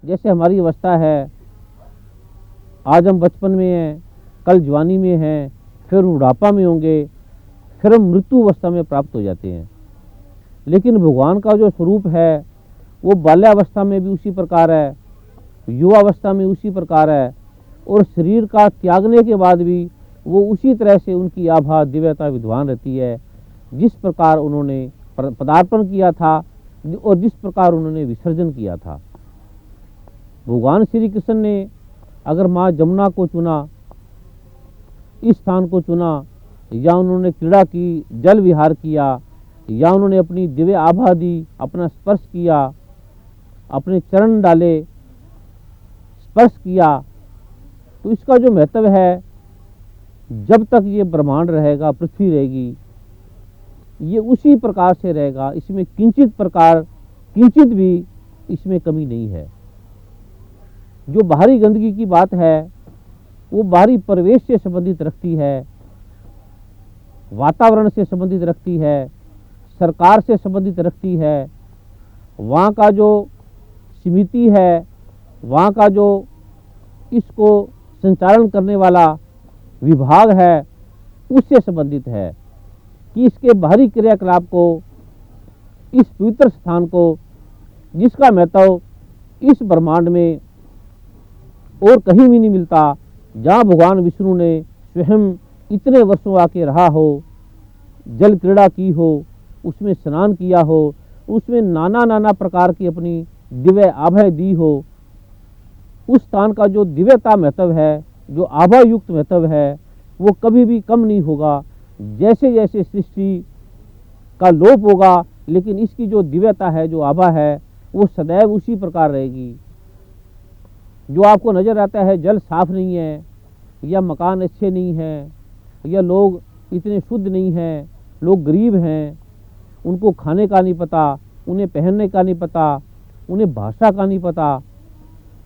जैसे हमारी अवस्था है, आज हम बचपन में हैं, कल जवानी में हैं, फिर बुढ़ापा में होंगे, फिर हम मृत्यु अवस्था में प्राप्त हो जाते हैं। लेकिन भगवान का जो स्वरूप है वो बाल्यावस्था में भी उसी प्रकार है, युवावस्था में उसी प्रकार है, और शरीर का त्यागने के बाद भी वो उसी तरह से उनकी आभा दिव्यता विद्वान रहती है, जिस प्रकार उन्होंने पदार्पण किया था और जिस प्रकार उन्होंने विसर्जन किया था। भगवान श्री कृष्ण ने अगर माँ जमुना को चुना, इस स्थान को चुना, या उन्होंने क्रीड़ा की, जल विहार किया, या उन्होंने अपनी दिव्य आभा दी, अपना स्पर्श किया, अपने चरण डाले, स्पर्श किया, तो इसका जो महत्व है, जब तक ये ब्रह्मांड रहेगा, पृथ्वी रहेगी, ये उसी प्रकार से रहेगा। इसमें किंचित भी इसमें कमी नहीं है। जो बाहरी गंदगी की बात है वो बाहरी परिवेश से संबंधित रखती है, वातावरण से संबंधित रखती है, सरकार से संबंधित रखती है, वहाँ का जो समिति है, वहाँ का जो इसको संचालन करने वाला विभाग है, उससे संबंधित है कि इसके बाहरी क्रियाकलाप को, इस पवित्र स्थान को, जिसका महत्व इस ब्रह्मांड में और कहीं भी नहीं मिलता, जहाँ भगवान विष्णु ने स्वयं इतने वर्षों आके रहा हो, जल क्रीड़ा की हो, उसमें स्नान किया हो, उसमें नाना प्रकार की अपनी दिव्य आभा दी हो, उस स्थान का जो दिव्यता महत्व है, जो आभा युक्त महत्व है, वो कभी भी कम नहीं होगा। जैसे जैसे सृष्टि का लोप होगा, लेकिन इसकी जो दिव्यता है, जो आभा है, वो सदैव उसी प्रकार रहेगी। जो आपको नजर आता है जल साफ नहीं है, या मकान अच्छे नहीं हैं, या लोग इतने शुद्ध नहीं हैं, लोग गरीब हैं, उनको खाने का नहीं पता, उन्हें पहनने का नहीं पता, उन्हें भाषा का नहीं पता,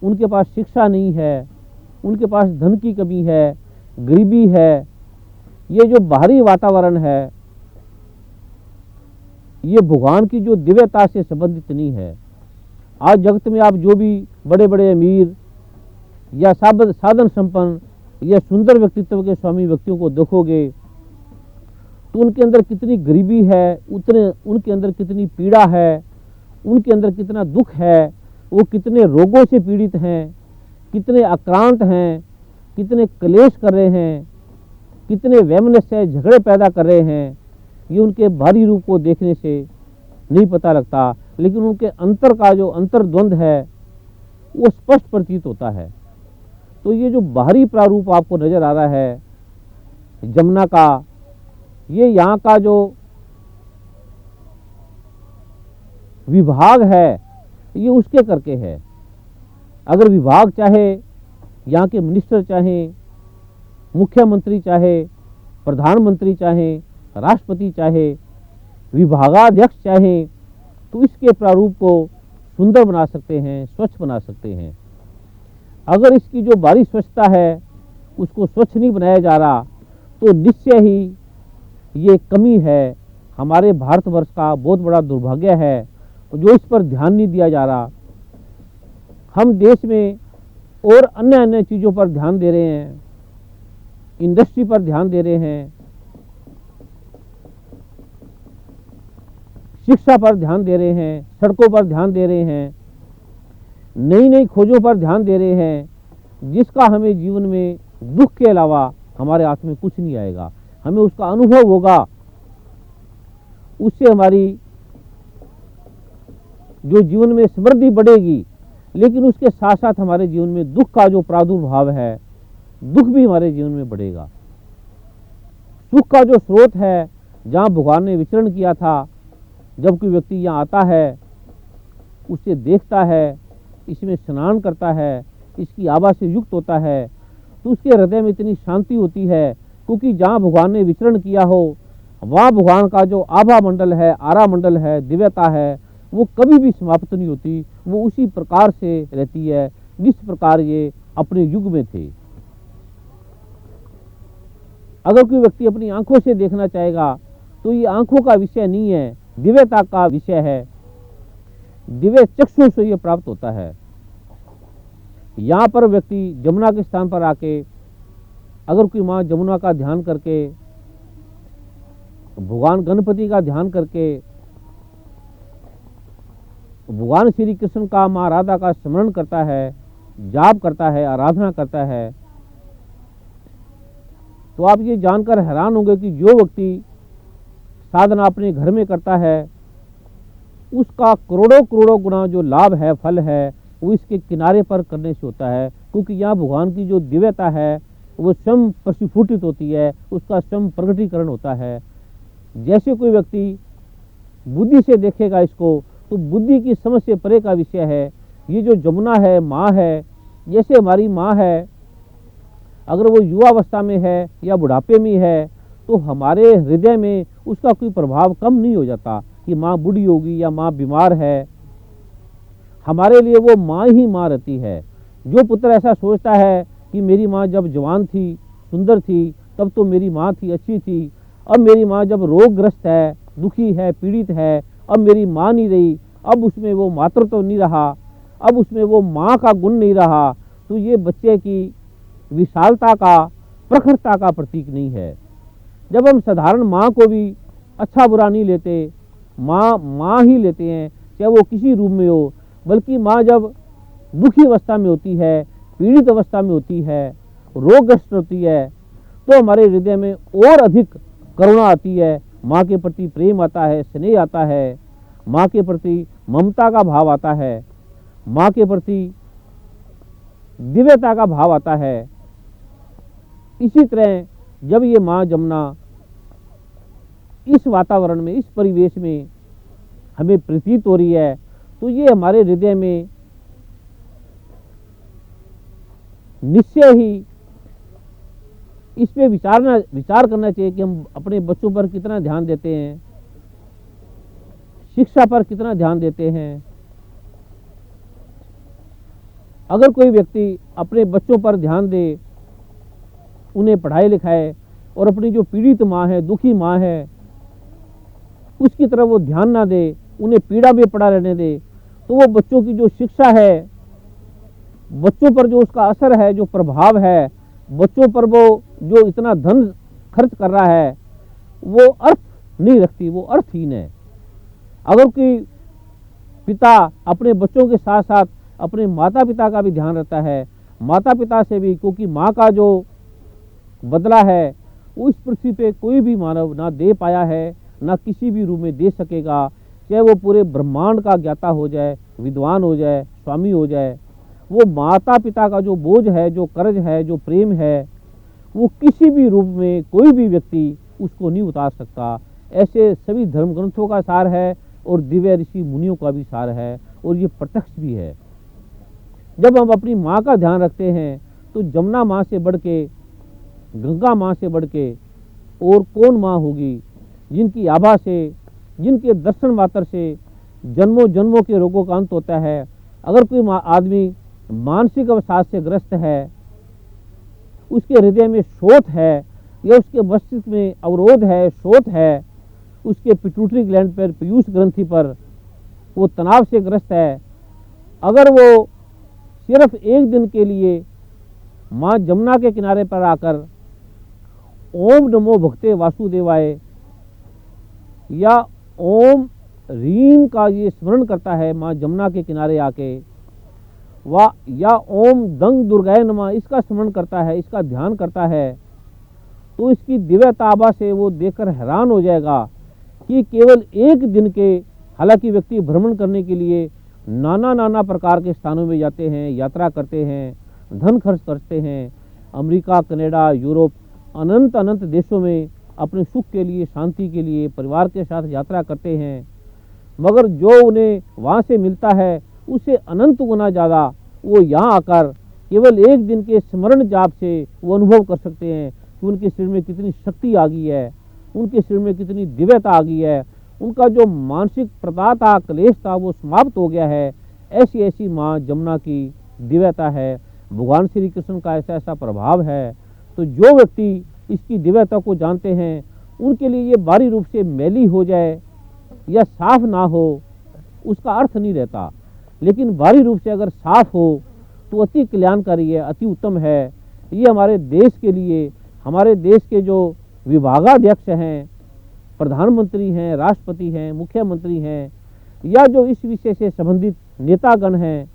उनके पास शिक्षा नहीं है, उनके पास धन की कमी है, गरीबी है, ये जो बाहरी वातावरण है, ये भगवान की जो दिव्यता से संबंधित नहीं है। आज जगत में आप जो भी बड़े बड़े अमीर या साधन संपन्न या सुंदर व्यक्तित्व के स्वामी व्यक्तियों को देखोगे तो उनके अंदर कितनी गरीबी है, उनके अंदर कितनी पीड़ा है, उनके अंदर कितना दुख है, वो कितने रोगों से पीड़ित हैं, कितने आक्रांत हैं, कितने क्लेश कर रहे हैं, कितने वैमनस्य झगड़े पैदा कर रहे हैं। ये उनके बाहरी रूप को देखने से नहीं पता लगता, लेकिन उनके अंतर का जो अंतर्द्वंद है वो स्पष्ट प्रतीत होता है। तो ये जो बाहरी प्रारूप आपको नजर आ रहा है जमुना का, ये यहाँ का जो विभाग है ये उसके करके है। अगर विभाग चाहे, यहाँ के मिनिस्टर चाहे, मुख्यमंत्री चाहे, प्रधानमंत्री चाहे, राष्ट्रपति चाहे, विभागाध्यक्ष चाहे, तो इसके प्रारूप को सुंदर बना सकते हैं, स्वच्छ बना सकते हैं। अगर इसकी जो बाहरी स्वच्छता है उसको स्वच्छ नहीं बनाया जा रहा तो निश्चय ही ये कमी है, हमारे भारतवर्ष का बहुत बड़ा दुर्भाग्य है जो इस पर ध्यान नहीं दिया जा रहा। हम देश में और अन्य चीज़ों पर ध्यान दे रहे हैं, इंडस्ट्री पर ध्यान दे रहे हैं, शिक्षा पर ध्यान दे रहे हैं, सड़कों पर ध्यान दे रहे हैं, नई खोजों पर ध्यान दे रहे हैं, जिसका हमें जीवन में दुख के अलावा हमारे हाथ में कुछ नहीं आएगा। हमें उसका अनुभव होगा, उससे हमारी जो जीवन में समृद्धि बढ़ेगी, लेकिन उसके साथ साथ हमारे जीवन में दुख का जो प्रादुर्भाव है, दुख भी हमारे जीवन में बढ़ेगा। सुख का जो स्रोत है, जहाँ भगवान ने विचरण किया था, जब कोई व्यक्ति यहाँ आता है, उसे देखता है, इसमें स्नान करता है, इसकी आभा से युक्त होता है, तो उसके हृदय में इतनी शांति होती है, क्योंकि जहाँ भगवान ने विचरण किया हो वहाँ भगवान का जो आभा मंडल है, आरा मंडल है, दिव्यता है, वो कभी भी समाप्त नहीं होती, वो उसी प्रकार से रहती है जिस प्रकार ये अपने युग में थे। अगर कोई व्यक्ति अपनी आंखों से देखना चाहेगा तो ये आंखों का विषय नहीं है, दिव्यता का विषय है। दिव्य चक्षु से ये प्राप्त होता है। यहाँ पर व्यक्ति जमुना के स्थान पर आके अगर कोई माँ जमुना का ध्यान करके, भगवान गणपति का ध्यान करके, भगवान श्री कृष्ण का, माँ राधा का स्मरण करता है, जाप करता है, आराधना करता है, तो आप ये जानकर हैरान होंगे कि जो व्यक्ति साधना अपने घर में करता है उसका करोड़ों करोड़ों गुना जो लाभ है, फल है, वो इसके किनारे पर करने से होता है। क्योंकि यहाँ भगवान की जो दिव्यता है वो स्वयं प्रस्फुटित होती है, उसका स्वयं प्रकटीकरण होता है। जैसे कोई व्यक्ति बुद्धि से देखेगा इसको तो बुद्धि की समझ से परे का विषय है। ये जो जमुना है, माँ है, जैसे हमारी माँ है, अगर वो युवावस्था में है या बुढ़ापे में है तो हमारे हृदय में उसका कोई प्रभाव कम नहीं हो जाता कि माँ बूढ़ी होगी या माँ बीमार है। हमारे लिए वो माँ ही माँ रहती है। जो पुत्र ऐसा सोचता है कि मेरी माँ जब जवान थी, सुंदर थी, तब तो मेरी माँ थी, अच्छी थी, अब मेरी माँ जब रोगग्रस्त है, दुखी है, पीड़ित है, अब मेरी माँ नहीं रही, अब उसमें वो मातृत्व तो नहीं रहा, अब उसमें वो माँ का गुण नहीं रहा, तो ये बच्चे की विशालता का, प्रखरता का प्रतीक नहीं है। जब हम साधारण माँ को भी अच्छा बुरा नहीं लेते, माँ ही लेते हैं, चाहे वो किसी रूप में हो, बल्कि माँ जब दुखी अवस्था में होती है, पीड़ित अवस्था में होती है, रोगग्रस्त होती है, तो हमारे हृदय में और अधिक करुणा आती है, माँ के प्रति प्रेम आता है, स्नेह आता है, माँ के प्रति ममता का भाव आता है, माँ के प्रति दिव्यता का भाव आता है। इसी तरह जब ये माँ जमुना इस वातावरण में, इस परिवेश में हमें प्रतीत हो रही है तो ये हमारे हृदय में निश्चय ही इस पे विचार करना चाहिए कि हम अपने बच्चों पर कितना ध्यान देते हैं, शिक्षा पर कितना ध्यान देते हैं। अगर कोई व्यक्ति अपने बच्चों पर ध्यान दे, उन्हें पढ़ाई लिखाए और अपनी जो पीड़ित माँ है, दुखी माँ है, उसकी तरफ वो ध्यान ना दे, उन्हें पीड़ा में पड़ा रहने दे, तो वो बच्चों की जो शिक्षा है, बच्चों पर जो उसका असर है, जो प्रभाव है, बच्चों पर वो जो इतना धन खर्च कर रहा है, वो अर्थ नहीं रखती, वो अर्थहीन है। अगर कोई पिता अपने बच्चों के साथ साथ अपने माता पिता का भी ध्यान रखता है, माता पिता से भी, क्योंकि माँ का जो बदला है वो इस पृथ्वी पे कोई भी मानव ना दे पाया है, ना किसी भी रूप में दे सकेगा, चाहे वो पूरे ब्रह्मांड का ज्ञाता हो जाए, विद्वान हो जाए, स्वामी हो जाए। वो माता पिता का जो बोझ है, जो कर्ज है, जो प्रेम है, वो किसी भी रूप में कोई भी व्यक्ति उसको नहीं उतार सकता। ऐसे सभी धर्म ग्रंथों का सार है और दिव्य ऋषि मुनियों का भी सार है, और ये प्रत्यक्ष भी है। जब हम अपनी माँ का ध्यान रखते हैं तो जमुना माँ से बढ़ के, गंगा माँ से बढ़ के और कौन माँ होगी, जिनकी आभा से, जिनके दर्शन मात्र से जन्मों जन्मों के रोगों का अंत होता है। अगर कोई आदमी मानसिक अवसाद से ग्रस्त है, उसके हृदय में शोथ है या उसके मस्तिष्क में अवरोध है, शोथ है, उसके पिट्यूटरी ग्लैंड पर, पीयूष ग्रंथि पर वो तनाव से ग्रस्त है, अगर वो सिर्फ एक दिन के लिए माँ जमुना के किनारे पर आकर ओम नमो भगते वासुदेवाय या ओम रीम का ये स्मरण करता है माँ जमुना के किनारे आके, या ओम दंग दुर्गाय नमः इसका स्मरण करता है, इसका ध्यान करता है, तो इसकी दिव्यता आभा से वो देखकर हैरान हो जाएगा कि केवल एक दिन के, हालांकि व्यक्ति भ्रमण करने के लिए नाना प्रकार के स्थानों में जाते हैं, यात्रा करते हैं, धन खर्च करते हैं, अमेरिका, कनाडा, यूरोप, अनंत देशों में अपने सुख के लिए, शांति के लिए परिवार के साथ यात्रा करते हैं, मगर जो उन्हें वहाँ से मिलता है उससे अनंत गुना ज़्यादा वो यहाँ आकर केवल एक दिन के स्मरण जाप से वो अनुभव कर सकते हैं कि उनके शरीर में कितनी शक्ति आ गई है, उनके शरीर में कितनी दिव्यता आ गई है, उनका जो मानसिक प्रदा था, क्लेश था, वो समाप्त हो गया है। ऐसी ऐसी माँ जमुना की दिव्यता है, भगवान श्री कृष्ण का ऐसा ऐसा प्रभाव है। तो जो व्यक्ति इसकी दिव्यता को जानते हैं, उनके लिए ये बाहरी रूप से मैली हो जाए या साफ ना हो उसका अर्थ नहीं रहता, लेकिन बाहरी रूप से अगर साफ हो तो अति कल्याणकारी है, अति उत्तम है। ये हमारे देश के लिए, हमारे देश के जो विभागाध्यक्ष हैं, प्रधानमंत्री हैं, राष्ट्रपति हैं, मुख्यमंत्री हैं, या जो इस विषय से संबंधित नेतागण हैं,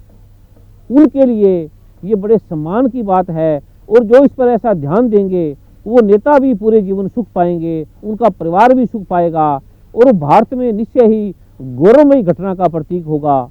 उनके लिए ये बड़े सम्मान की बात है। और जो इस पर ऐसा ध्यान देंगे वो नेता भी पूरे जीवन सुख पाएंगे, उनका परिवार भी सुख पाएगा और वो भारत में निश्चय ही गौरवमयी घटना का प्रतीक होगा।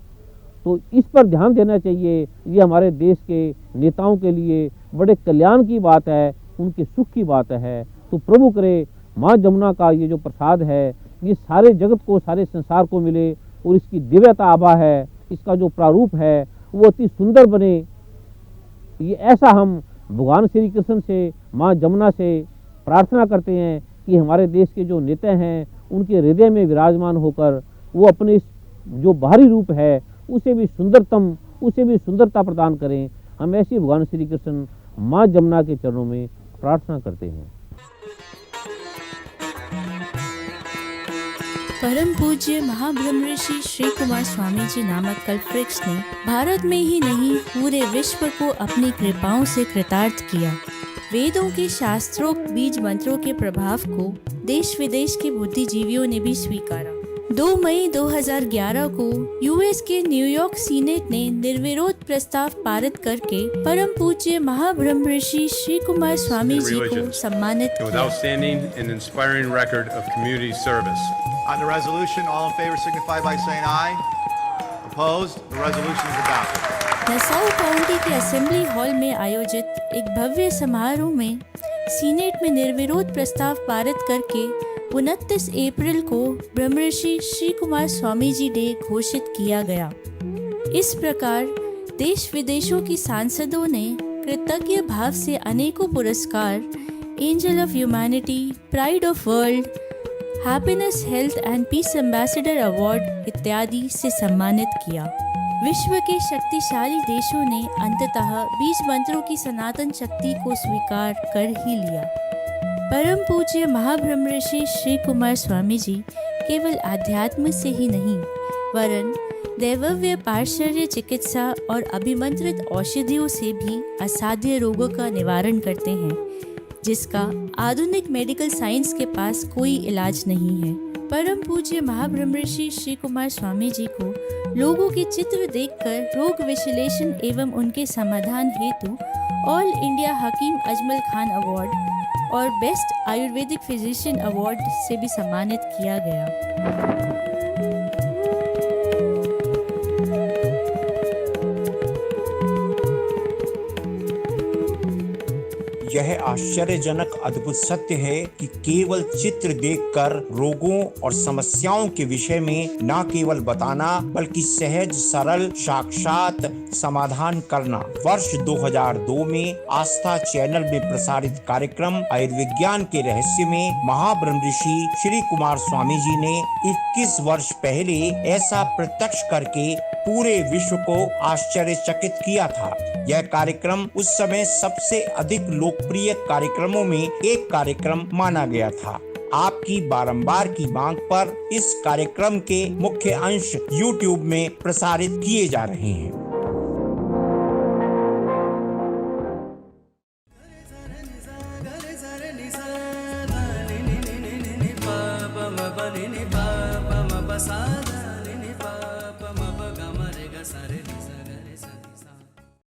तो इस पर ध्यान देना चाहिए। ये हमारे देश के नेताओं के लिए बड़े कल्याण की बात है, उनके सुख की बात है। तो प्रभु करे माँ जमुना का ये जो प्रसाद है ये सारे जगत को, सारे संसार को मिले और इसकी दिव्यता आभा है, इसका जो प्रारूप है वो अति सुंदर बने। ये ऐसा हम भगवान श्री कृष्ण से, माँ जमुना से प्रार्थना करते हैं कि हमारे देश के जो नेता हैं उनके हृदय में विराजमान होकर वो अपने इस जो बाहरी रूप है उसे भी सुंदरता प्रदान करें। हम ऐसी भगवान श्री कृष्ण माँ जमुना के चरणों में प्रार्थना करते हैं। परम पूज्य महाब्रह्म ऋषि श्री कुमार स्वामी जी नामक कल्पवृक्ष ने भारत में ही नहीं पूरे विश्व को अपनी कृपाओं से कृतार्थ किया। वेदों के शास्त्रोक्त बीज मंत्रों के प्रभाव को देश विदेश के बुद्धिजीवियों ने भी स्वीकारा। 2 मई 2011 को यूएस के न्यूयॉर्क सीनेट ने निर्विरोध प्रस्ताव पारित करके परम पूज्य महाब्रह्म ऋषि श्री कुमार स्वामी जी को सम्मानित किया। On the resolution, all in favor signify by saying aye. Opposed? The resolution is adopted. Nassau county के असेंबली हॉल में आयोजित एक भव्य समारोह में सीनेट में निर्विरोध प्रस्ताव पारित करके 29 अप्रैल को ब्रह्मर्षि श्री कुमार स्वामी जी डे घोषित किया गया। इस प्रकार देश विदेशों की सांसदों ने कृतज्ञ भाव से अनेकों पुरस्कार, angel of humanity, pride of world, happiness, health and piece ambassador award इत्यादि से सम्मानित किया। विश्व के शक्तिशाली देशों ने अंततः बीज मंत्रों की सनातन शक्ति को स्वीकार कर ही लिया। परम पूज्य महाब्रह्म ऋषि श्री कुमार स्वामी जी केवल आध्यात्म से ही नहीं वरन दैवव्य पार्श्व चिकित्सा और अभिमंत्रित औषधियों से भी असाध्य रोगों का निवारण करते हैं, जिसका आधुनिक मेडिकल साइंस के पास कोई इलाज नहीं है। परम पूज्य महाब्रह्म ऋषि श्री कुमार स्वामी जी को लोगों के चित्र देखकर रोग विश्लेषण एवं उनके समाधान हेतु all India Hakim Ajmal Khan award और बेस्ट आयुर्वेदिक फिजिशियन अवार्ड से भी सम्मानित किया गया। यह आश्चर्यजनक अद्भुत सत्य है कि केवल चित्र देखकर रोगों और समस्याओं के विषय में न केवल बताना बल्कि सहज सरल साक्षात समाधान करना। वर्ष 2002 में आस्था चैनल में प्रसारित कार्यक्रम आयुर्विज्ञान के रहस्य में महाब्रह्म ऋषि श्री कुमार स्वामी जी ने 21 वर्ष पहले ऐसा प्रत्यक्ष करके पूरे विश्व को आश्चर्यचकित किया था। यह कार्यक्रम उस समय सबसे अधिक लोकप्रिय कार्यक्रमों में एक कार्यक्रम माना गया था। आपकी बारंबार की मांग पर इस कार्यक्रम के मुख्य अंश YouTube में प्रसारित किए जा रहे हैं। सा